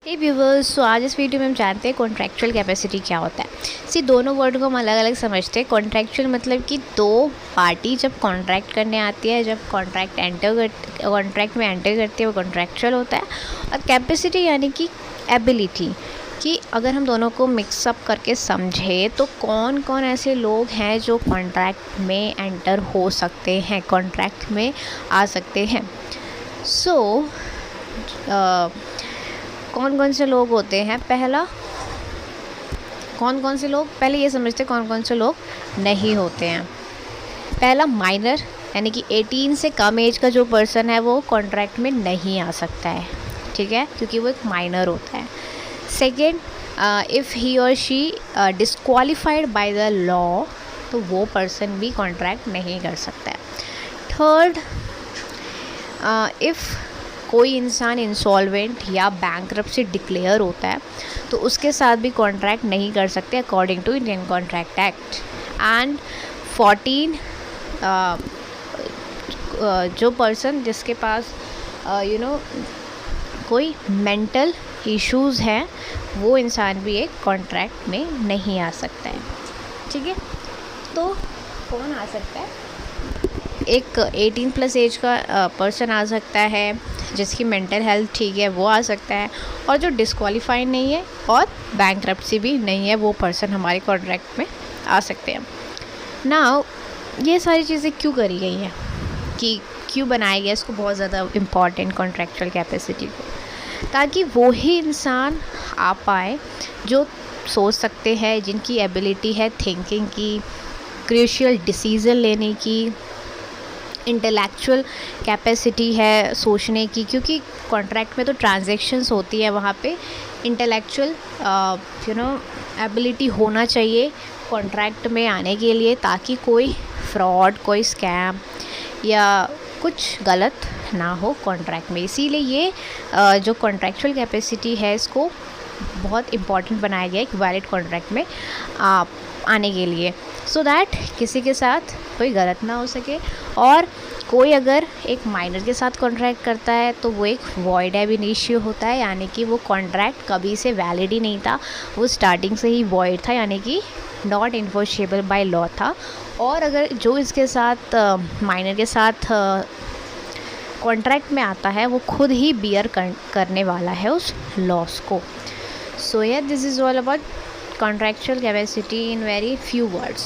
हे viewers, सो आज इस video में हम जानते हैं कॉन्ट्रैक्चुअल कैपेसिटी क्या होता है। दोनों वर्ड को हम अलग अलग समझते हैं। कॉन्ट्रैक्चुअल मतलब कि दो पार्टी जब कॉन्ट्रैक्ट करने आती है, जब कॉन्ट्रैक्ट में एंटर करती है, वो कॉन्ट्रैक्चुअल होता है। और कैपेसिटी यानी कि एबिलिटी, कि अगर हम दोनों को मिक्सअप करके समझें तो कौन कौन ऐसे लोग हैं जो कॉन्ट्रैक्ट में एंटर हो सकते हैं, कॉन्ट्रैक्ट में आ सकते हैं। कौन कौन से लोग होते हैं, पहले ये समझते हैं कौन कौन से लोग नहीं होते हैं। पहला, माइनर, यानी कि 18 से कम एज का जो पर्सन है वो कॉन्ट्रैक्ट में नहीं आ सकता है, ठीक है, क्योंकि वो एक माइनर होता है। सेकेंड, इफ़ ही और she disqualified by the law, तो वो पर्सन भी कॉन्ट्रैक्ट नहीं कर सकता है। थर्ड, इफ़ कोई इंसान इंसॉल्वेंट या बैंकरप्सी डिक्लेयर होता है तो उसके साथ भी कॉन्ट्रैक्ट नहीं कर सकते according to Indian Contract Act. And 14, जो पर्सन जिसके पास कोई मेंटल इश्यूज़ हैं, वो इंसान भी एक कॉन्ट्रैक्ट में नहीं आ सकता है, ठीक है। तो कौन आ सकता है? एक 18+ एज का पर्सन आ सकता है, जिसकी मेंटल हेल्थ ठीक है, वो आ सकता है। और जो डिस्क्वालीफाइड नहीं है और बैंकरप्सी भी नहीं है, वो पर्सन हमारे कॉन्ट्रैक्ट में आ सकते हैं। नाउ ये सारी चीज़ें क्यों करी गई हैं, कि क्यों बनाया गया इसको बहुत ज़्यादा इम्पॉर्टेंट कॉन्ट्रैक्चुअल कैपेसिटी को, ताकि वो ही इंसान आ पाए जो सोच सकते हैं, जिनकी एबिलिटी है थिंकिंग की, क्रूशियल डिसीज़न लेने की, इंटेलेक्चुअल कैपेसिटी है सोचने की, क्योंकि कॉन्ट्रैक्ट में तो ट्रांजैक्शंस होती है, वहाँ पे इंटेलेक्चुअल एबिलिटी होना चाहिए कॉन्ट्रैक्ट में आने के लिए, ताकि कोई फ्रॉड, कोई स्कैम या कुछ गलत ना हो कॉन्ट्रैक्ट में। इसीलिए ये जो कॉन्ट्रैक्चुअल कैपेसिटी है, इसको बहुत इम्पॉर्टेंट बनाया गया है एक वैलिड कॉन्ट्रैक्ट में आने के लिए, सो दैट किसी के साथ कोई गलत ना हो सके। और कोई अगर एक माइनर के साथ कॉन्ट्रैक्ट करता है तो वो एक वॉइड एब इनिशियो होता है, यानी कि वो कॉन्ट्रैक्ट कभी से वैलिड ही नहीं था, वो स्टार्टिंग से ही वॉइड था, यानी कि नॉट इन्फोर्सेबल बाय लॉ था। और अगर जो इसके साथ माइनर के साथ कॉन्ट्रैक्ट में आता है, वो खुद ही बियर करने वाला है उस लॉस को। So this is all about contractual capacity in very few words.